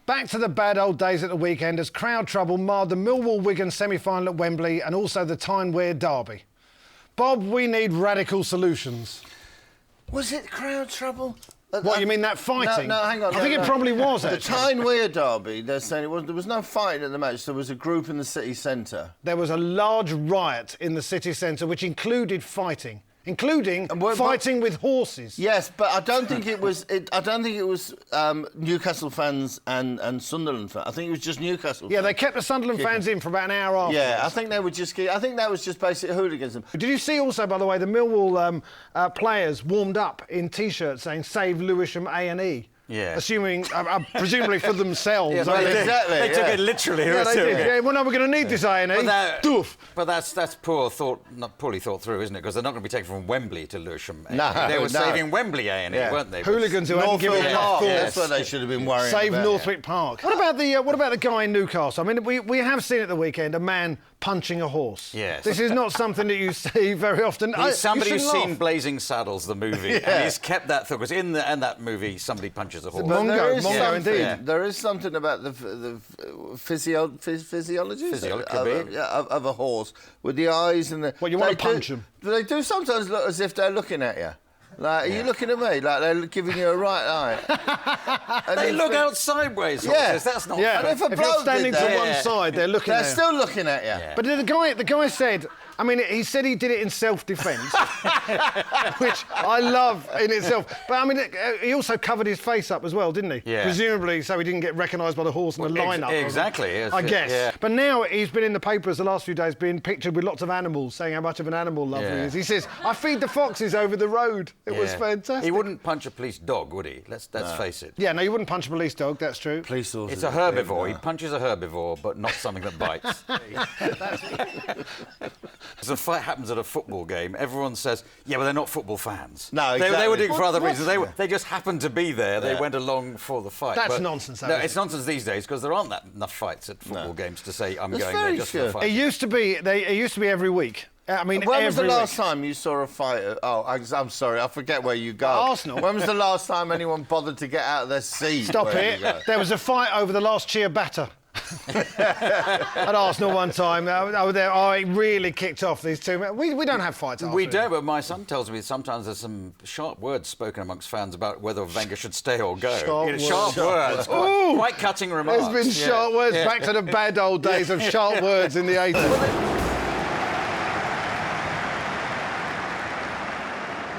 Back to the bad old days at the weekend as crowd trouble marred the Millwall-Wigan semi-final at Wembley and also the Tyneside derby. Bob, we need radical solutions. Was it crowd trouble? What, you mean that fighting? No, hang on. I think it probably was, The actually. Tyneside derby, they're saying there was no fighting at the match. There was a group in the city centre. There was a large riot in the city centre which included fighting. Including fighting with horses. Yes, but I don't think it was. I don't think it was Newcastle fans and Sunderland fans. I think it was just Newcastle. Yeah, they kept the Sunderland fans in for about an hour afterwards. Yeah, I think they were just. I think that was just basic hooliganism. Did you see also, by the way, the Millwall players warmed up in T-shirts saying "Save Lewisham A&E"? Yeah. Assuming, presumably for themselves. Yeah, well, exactly. They took it literally. Yeah, they did. Yeah, well, no, we're going to need this A&E. But that's not poorly thought through, isn't it? Because they're not going to be taken from Wembley to Lewisham. No, they were saving Wembley A&E, weren't they? Hooligans who hadn't given enough thought. That's what they should have been worrying Save about. Northwick Park. What about the guy in Newcastle? I mean, we have seen at the weekend a man punching a horse. Yes. This is not something that you see very often. He's somebody who's seen laugh. Blazing Saddles, the movie, and he's kept that thought. Because in that movie, somebody punches a horse. Mongo, indeed. Yeah. There is something about the physiology of a horse with the eyes and the. Well, you want to punch them. They do sometimes look as if they're looking at you. Like, are you looking at me? Like they're giving you a right eye. And they look out sideways. Horses. That's not. Yeah. And if you're standing to one side, they're looking. They're still looking at you. Yeah. But the guy said. I mean, he said he did it in self-defence, which I love in itself. But, I mean, he also covered his face up as well, didn't he? Yeah. Presumably so he didn't get recognised by the horse in the line-up. Exactly. I guess. Yeah. But now he's been in the papers the last few days being pictured with lots of animals, saying how much of an animal lover he is. He says, I feed the foxes over the road. It was fantastic. He wouldn't punch a police dog, would he? Let's face it. Yeah, no, you wouldn't punch a police dog, that's true. Police horses. It's a herbivore. He punches a herbivore, but not something that bites. As a fight happens at a football game, everyone says, yeah, but they're not football fans. No, exactly. They were doing it for other reasons. They just happened to be there. They went along for the fight. That's nonsense. No, it's nonsense these days because there aren't enough fights at football games to say I'm going there just for the fight. It used to be every week. I mean, when was the last time you saw a fight? I'm sorry, I forget where you go. Arsenal. When was the last time anyone bothered to get out of their seat? Stop it. There was a fight over the last ciabatta. At Arsenal one time, it really kicked off these two. We don't have fights. We don't, but my son tells me sometimes there's some sharp words spoken amongst fans about whether Wenger should stay or go. Sharp words. Quite cutting remarks. There's been sharp words back to the bad old days of sharp words in the 80s.